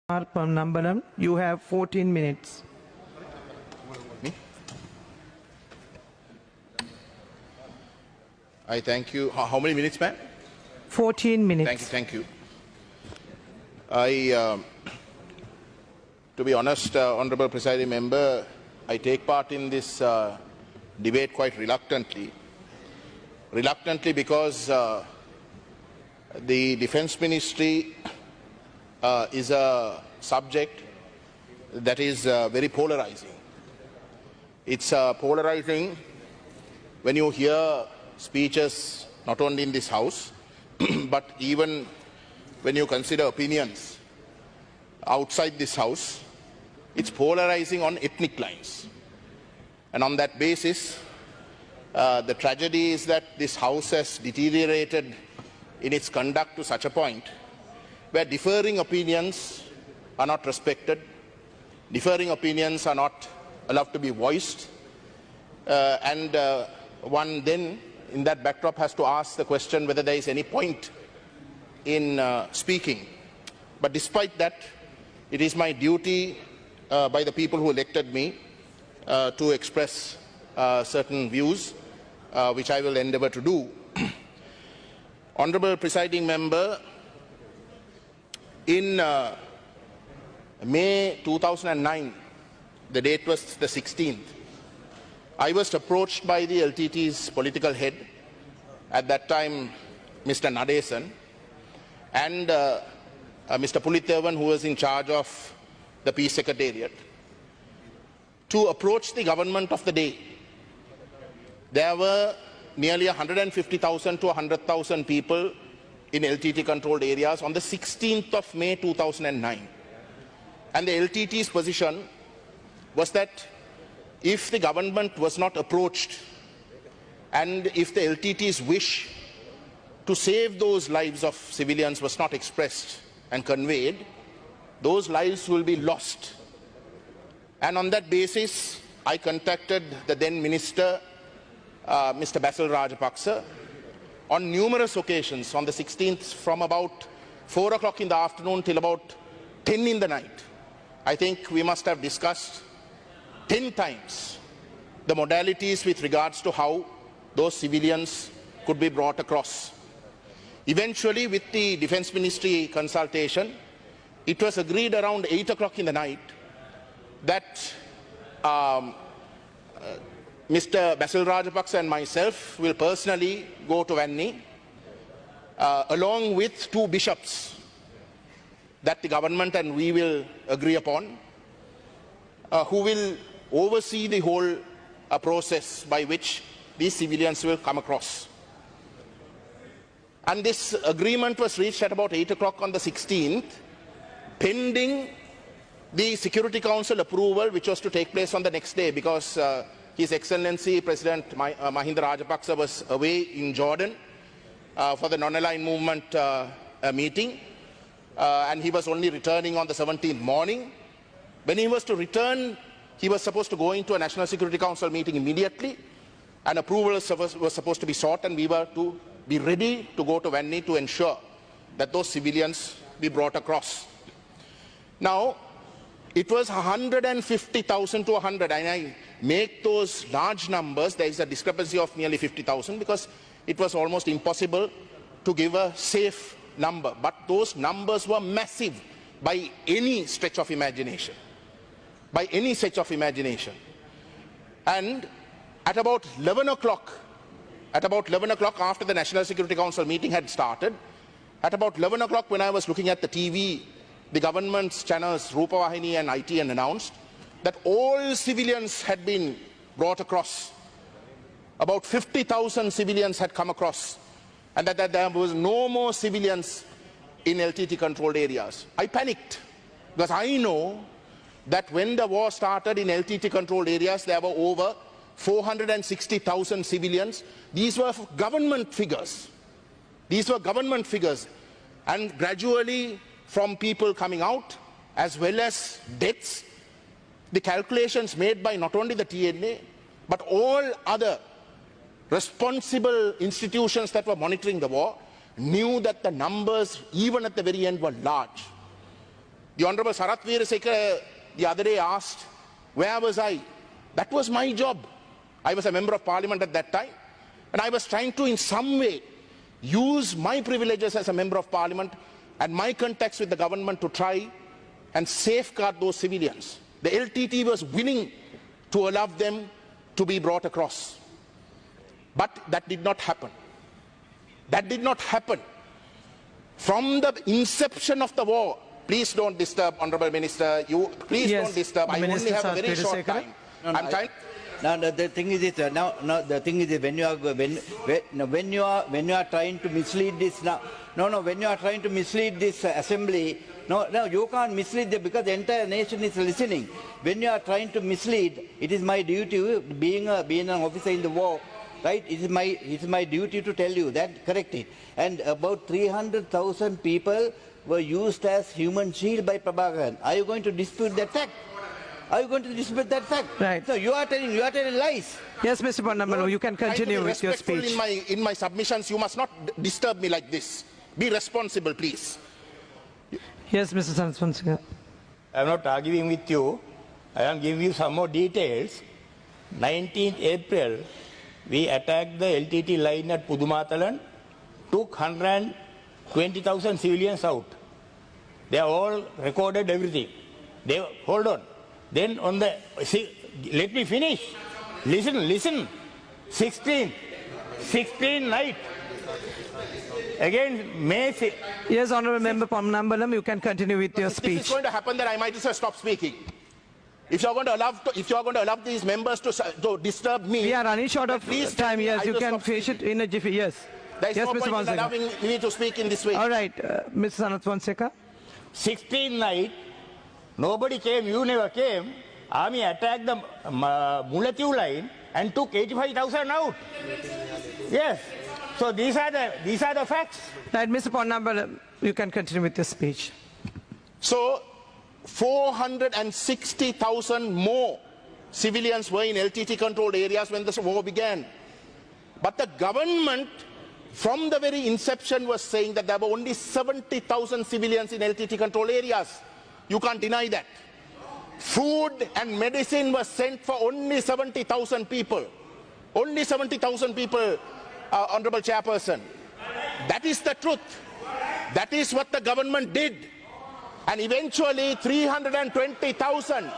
Nambalam, you have 14 minutes. Me? I thank you. How many minutes, ma'am? 14 minutes. Thank you. To be honest, Honourable Presiding Member, I take part in this debate quite reluctantly. Reluctantly because the Defence Ministry is a subject that is very polarizing. It's polarizing when you hear speeches not only in this House, but even when you consider opinions outside this House. It's polarizing on ethnic lines. And on that basis, the tragedy is that this House has deteriorated in its conduct to such a point where differing opinions are not respected, differing opinions are not allowed to be voiced, and one then, in that backdrop, has to ask the question whether there is any point in speaking. But despite that, it is my duty by the people who elected me to express certain views, which I will endeavour to do. Honourable Presiding Member, in May 2009, the date was the 16th, I was approached by the LTT's political head, at that time Mr. Nadesan, and Mr. Pulitevan, who was in charge of the Peace Secretariat, to approach the government of the day. There were nearly 150,000 to 100,000 people in LTT-controlled areas on the 16th of May 2009. And the LTT's position was that if the government was not approached and if the LTT's wish to save those lives of civilians was not expressed and conveyed, those lives will be lost. And on that basis, I contacted the then Minister, Mr. Basil Rajapaksa, on numerous occasions on the 16th from about 4 o'clock in the afternoon till about 10 in the night. I think we must have discussed 10 times the modalities with regards to how those civilians could be brought across. Eventually, with the Defence Ministry consultation, it was agreed around 8 o'clock in the night that Mr. Basil Rajapaksa and myself will personally go to Vanni along with 2 bishops that the government and we will agree upon, who will oversee the whole process by which these civilians will come across. And this agreement was reached at about 8 o'clock on the 16th, pending the Security Council approval, which was to take place on the next day, because His Excellency President Mahinda Rajapaksa was away in Jordan for the non-aligned movement meeting, and he was only returning on the 17th morning. When he was to return, he was supposed to go into a National Security Council meeting immediately, and approval was supposed to be sought, and we were to be ready to go to Vanni to ensure that those civilians be brought across. Now, it was 150,000 to 100, and I make those large numbers. There is a discrepancy of nearly 50,000 because it was almost impossible to give a safe number. But those numbers were massive by any stretch of imagination. By any stretch of imagination. And at about 11 o'clock, after the National Security Council meeting had started, at about 11 o'clock when I was looking at the TV, the government's channels, Rupavahini and ITN, announced that all civilians had been brought across. About 50,000 civilians had come across, and that there was no more civilians in LTT-controlled areas. I panicked, because I know that when the war started in LTT-controlled areas, there were over 460,000 civilians. These were government figures. And gradually, from people coming out, as well as deaths, the calculations made by not only the TNA, but all other responsible institutions that were monitoring the war, knew that the numbers, even at the very end, were large. The Honorable Sarath Veerasekara the other day asked, where was I? That was my job. I was a member of parliament at that time, and I was trying to in some way use my privileges as a member of parliament and my contacts with the government to try and safeguard those civilians. The LTT was willing to allow them to be brought across. But that did not happen. That did not happen. From the inception of the war, please don't disturb, Honourable Minister. Please don't disturb. I only have a very short time. No, the thing is this. Now, the thing is this, when you are trying to mislead this now. When you are trying to mislead this assembly, no, you can't mislead them because the entire nation is listening. When you are trying to mislead, it is my duty, being an officer in the war, right? It is my duty to tell you that, correct it. And about 300,000 people were used as human shield by Prabhakaran. Are you going to dispute that fact? Are you going to dispute that fact? Right. So you are telling lies. Yes, Mr. Ponnambalam, you can continue with your speech. In my submissions, you must not disturb me like this. Be responsible, please. Yes, Mr. Sarath Veerasekara. I am not arguing with you. I am giving you some more details. 19th April, we attacked the LTT line at Pudumatalan, took 120,000 civilians out. They are all recorded everything. Hold on. Then on the, let me finish. Listen. 16 night. Again, May. Yes, Honourable Member Ponnambalam, you can continue with your If speech. this is going to happen, then I might as well stop speaking. If you are going to allow these members to disturb me, We are running short of time. Yes, you can finish it in a jiffy. Yes. there is Yes, no Mr. point in Fonseca. allowing me to speak in this way. All right, Mr. Sarath Veerasekara. 16 night, nobody came, you never came. Army attacked the Mullatiu line and took 85,000 out. Yes. So these are the facts. Right, Mr. Ponnambalam, you can continue with your speech. So 460,000 more civilians were in LTT controlled areas when the war began. But the government from the very inception was saying that there were only 70,000 civilians in LTT controlled areas. You can't deny that. Food and medicine was sent for only 70,000 people. Only 70,000 people, Honourable Chairperson. That is the truth. That is what the government did. And eventually 320,000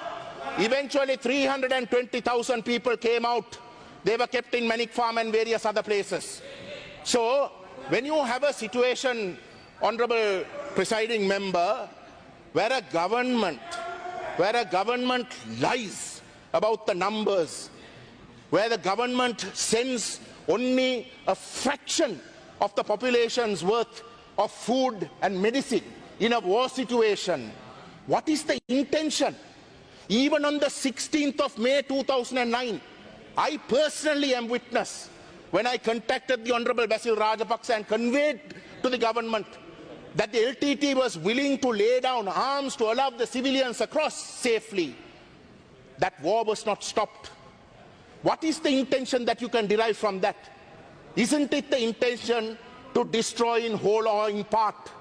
people came out. They were kept in Manik Farm and various other places. So when you have a situation, Honourable Presiding Member, where a government lies about the numbers, where the government sends only a fraction of the population's worth of food and medicine in a war situation, what is the intention? Even on the 16th of May 2009, I personally am witness when I contacted the Honourable Basil Rajapaksa and conveyed to the government that the LTT was willing to lay down arms to allow the civilians across safely. That war was not stopped. What is the intention that you can derive from that? Isn't it the intention to destroy in whole or in part?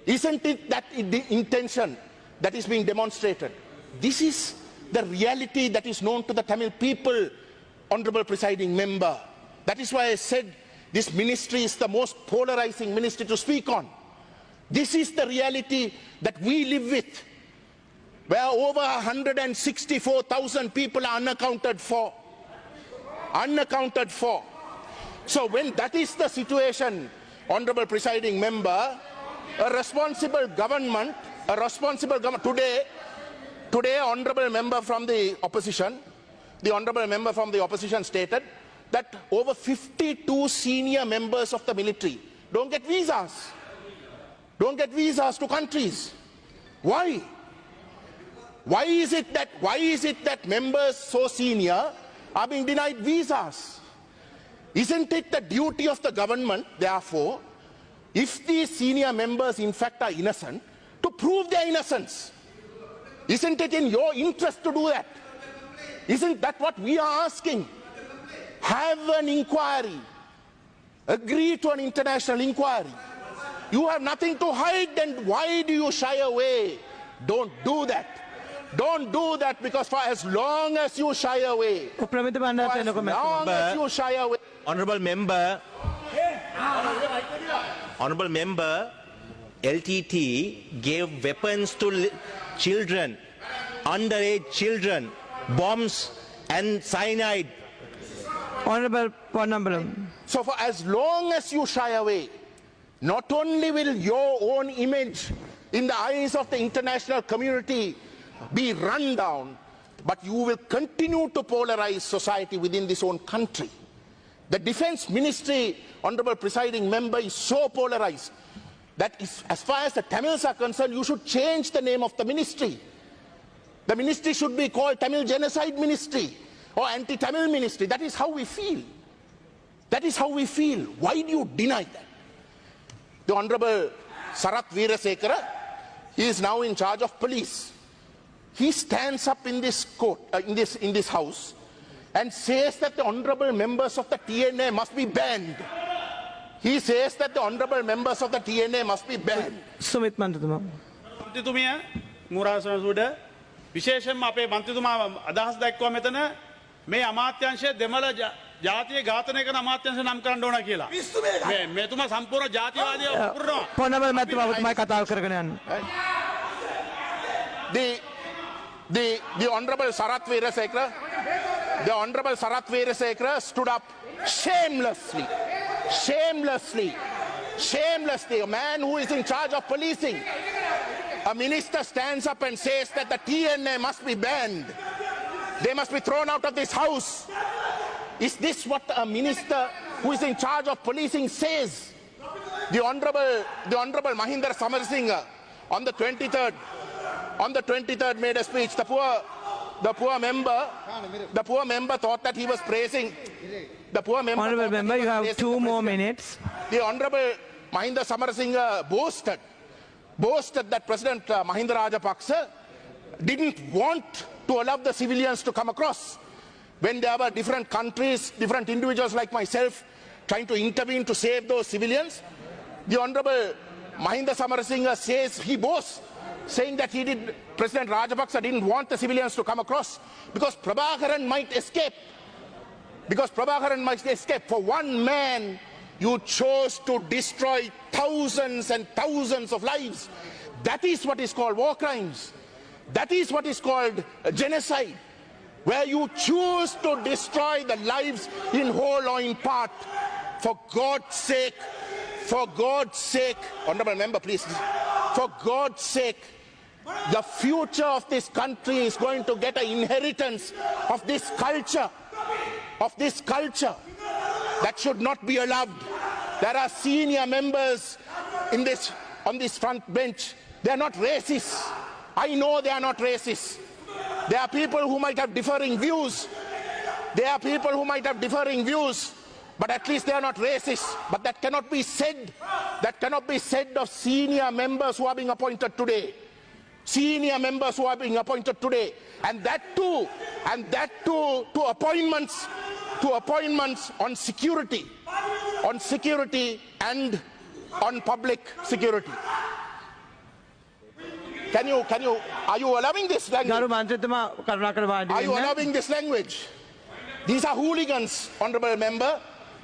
Isn't it that the intention that is being demonstrated? This is the reality that is known to the Tamil people, Honourable Presiding Member. That is why I said this ministry is the most polarizing ministry to speak on. This is the reality that we live with, where over 164,000 people are unaccounted for. Unaccounted for. So when that is the situation, Honourable Presiding Member, a responsible government, today Honourable Member from the opposition stated that over 52 senior members of the military don't get visas to countries. Why? Why is it that members so senior are being denied visas? Isn't it the duty of the government, therefore, if these senior members in fact are innocent, to prove their innocence? Isn't it in your interest to do that? Isn't that what we are asking? Have an inquiry. Agree to an international inquiry. You have nothing to hide, then why do you shy away? Don't do that. Don't do that, because for as long as you shy away, Pramitha Bandara for as තෙන්නකෝ long as you shy away, Honorable member, LTT gave weapons to children, underage children, bombs and cyanide. Honorable Ponnambalam. so for as long as you shy away, not only will your own image in the eyes of the international community be run down, but you will continue to polarize society within this own country. The defense ministry, honorable presiding member, is so polarized that as far as the Tamils are concerned, you should change the name of the ministry. The ministry should be called Tamil Genocide Ministry or Anti-Tamil Ministry. That is how we feel. That is how we feel. Why do you deny that? The Honorable Sarath Veerasekara, he is now in charge of police. He stands up in this court, in this house, and says that the honorable members of the TNA must be banned. He says that the honorable members of the TNA must be banned. Sumith මන්ත්‍රතුමා. මන්ත්‍රීතුමිය මුරාසනසුඩ විශේෂයෙන්ම අපේ මන්ත්‍රීතුමා අදහස් දක්වුවා මෙතන මේ අමාත්‍යාංශය දෙමළ ජාතිය ඝාතනය කරන අමාත්‍යාංශය නම් කරන්න ඕන කියලා. මෙතුමා සම්පූර්ණ ජාතිවාදීව පුරනවා. පොන්නම්බල මැතිතුමා ඔබතුමායි කතාව කරගෙන යන්න. The Honorable Sarath Veerasekara, the Honorable Sarath Veerasekara stood up shamelessly, a man who is in charge of policing. A minister stands up and says that the TNA must be banned. They must be thrown out of this house. Is this what a minister who is in charge of policing says? The Honorable Mahinda Samarsinghe on the 23rd made a speech. The poor member thought that he was praising. The poor member. Honorable member, you have 2 more minutes. The Honorable Mahinda Samarsinghe boasted that President Mahinda Rajapaksa didn't want to allow the civilians to come across. When there were different countries, different individuals like myself trying to intervene to save those civilians, the Honorable Mahinda Samarsinghe says, he boasts, saying that President Rajapaksa didn't want the civilians to come across because Prabhakaran might escape. For one man, you chose to destroy thousands and thousands of lives. That is what is called war crimes. That is what is called genocide, where you choose to destroy the lives in whole or in part. For God's sake, honorable member, please, for God's sake, the future of this country is going to get an inheritance of this culture. That should not be allowed. There are senior members on this front bench. They are not racist. I know they are not racist. There are people who might have differing views. But at least they are not racist. But that cannot be said. Of senior members who are being appointed today. And that too to appointments on security and on public security. Are you allowing this language? ගරු මන්ත්‍රීතුමා කරුණාකර වාඩි Are you වෙන්න. allowing this language? These are hooligans, honorable member.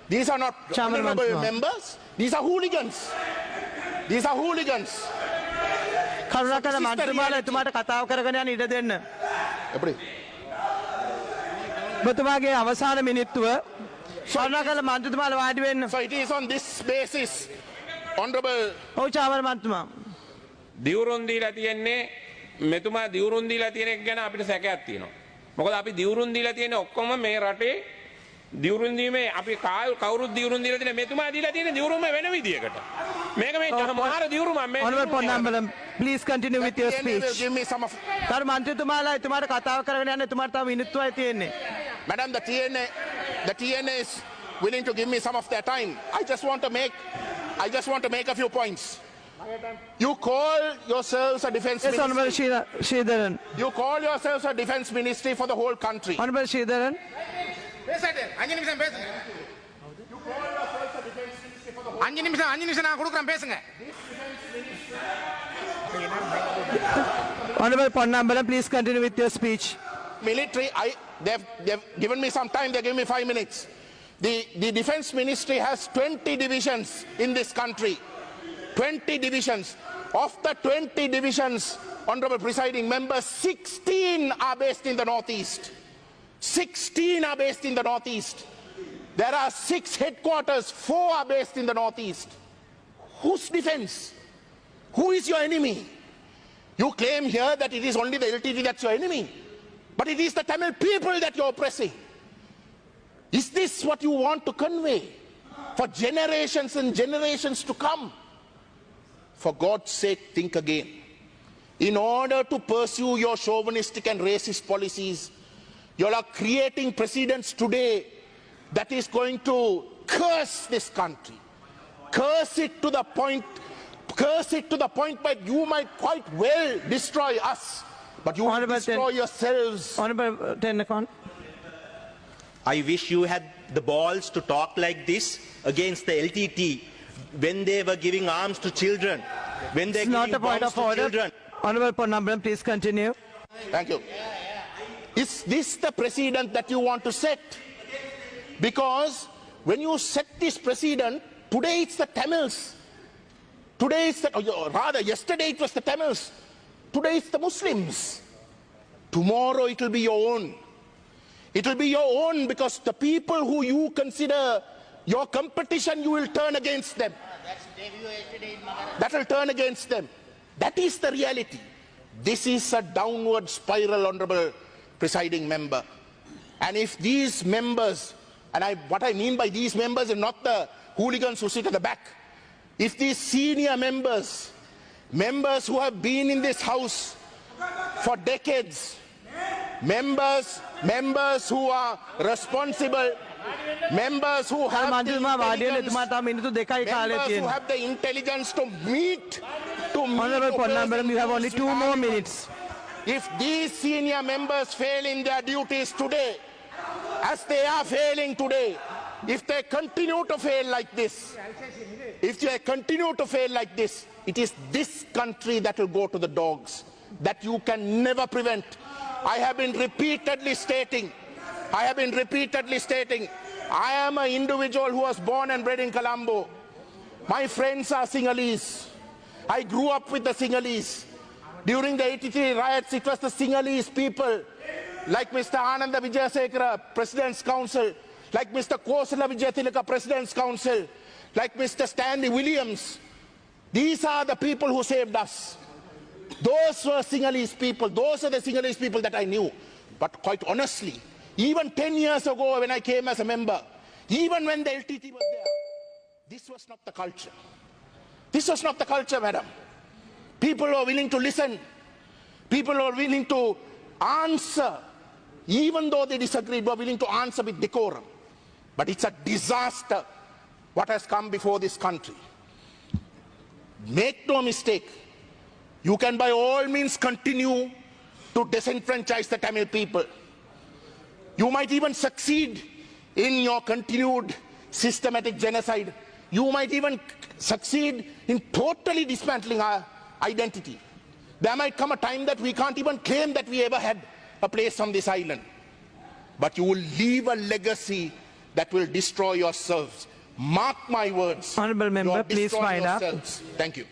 These are not Chairman honorable Mansma. members. These are hooligans. කරුණාකර මන්ත්‍රීතුමාලා එතුමාට කතාව කරගෙන යන්න ඉඩ දෙන්න. ඔබතුමාගේ අවසාන මිනිත්තුව කරුණාකර මන්ත්‍රීතුමාලා වාඩි වෙන්න. So it is on this basis, honorable. ඔව් චාමර මන්ත්‍රීතුමා. දිවුරුන් දීලා තියෙන්නේ මෙතුමා දිවුරුන් දීලා තියෙන එක ගැන අපිට සැකයක් තියෙනවා. මොකද අපි දිවුරුන් දීලා තියෙන ඔක්කොම මේ රටේ දිවුරුන් දීමේ අපි කවුරුත් දිවුරුන් දීලා තියෙන මෙතුමා දීලා තියෙන දිවුරුම වෙන විදියකට. මේක මේ මහාර දිවුරුම මේ Honorable Ponnambalam, please continue with your The TNA will speech. give me some of. ගරු මන්ත්‍රීතුමාලා එතුමාට කතාව කරගෙන යන්න එතුමාට තව මිනිත්තුවයි තියෙන්නේ. Madam, the TNA is willing to give me some of their time. I just want to make a few points. You call yourselves a defense Yes, Honorable ministry. Sridharan. You call yourselves a defense ministry for the whole country. Honorable Sridharan. அஞ்சு நிமிஷம் நான் கொடுக்குறேன் பேசுங்க. Honorable Ponnambalam, please continue with your speech. Military, they've given me some time, they've given me 5 minutes. The defense ministry has 20 divisions in this country. 20 divisions. Of the 20 divisions, Honorable Presiding Member, 16 are based in the Northeast. 16 are based in the Northeast. There are 6 headquarters, 4 are based in the Northeast. Whose defense? Who is your enemy? You claim here that it is only the LTT that's your enemy. But it is the Tamil people that you're oppressing. Is this what you want to convey for generations and generations to come? For God's sake, think again. In order to pursue your chauvinistic and racist policies, you are creating precedents today that is going to curse this country. Curse it to the point where you might quite well destroy us, but you will destroy yourselves. Honorable Tennecoon. I wish you had the balls to talk like this against the LTT when they were giving arms to children, when they're It's not giving a point bombs of to order. children. Honorable Ponnambalam, please continue. Thank you. Is this the precedent that you want to set? Because when you set this precedent, today it's the Tamils. Today it's yesterday it was the Tamils. Today it's the Muslims. Tomorrow it will be your own. It will be your own because the people who you consider your competition, you will turn against them. That will turn against them. That is the reality. This is a downward spiral, Honorable Presiding Member. And if these members, and what I mean by these members is not the hooligans who sit at the back. If these senior members who have been in this house for decades, members who are responsible, members who have the intelligence to meet. Honorable Ponnambalam, you have only 2 more minutes. If these senior members fail in their duties today, as they are failing today, if they continue to fail like this, it is this country that will go to the dogs, that you can never prevent. I have been repeatedly stating, I am an individual who was born and bred in Colombo. My friends are Sinhalese. I grew up with the Sinhalese. During the 83 riots, it was the Sinhalese people, like Mr. Ananda Vijayasekara, President's Council, like Mr. Kosala Vijayathilaka, President's Council, like Mr. Stanley Williams. These are the people who saved us. Those were Sinhalese people. Those are the Sinhalese people that I knew. But quite honestly, even 10 years ago when I came as a member, even when the LTT was there, this was not the culture. This was not the culture, madam. People were willing to listen. People were willing to answer. Even though they disagreed, were willing to answer with decorum. But it's a disaster what has come before this country. Make no mistake. You can by all means continue to disenfranchise the Tamil people. You might even succeed in your continued systematic genocide. You might even succeed in totally dismantling our identity. There might come a time that we can't even claim that we ever had a place on this island. But you will leave a legacy that will destroy yourselves. Mark my words. Honorable member, please wind up. Thank you.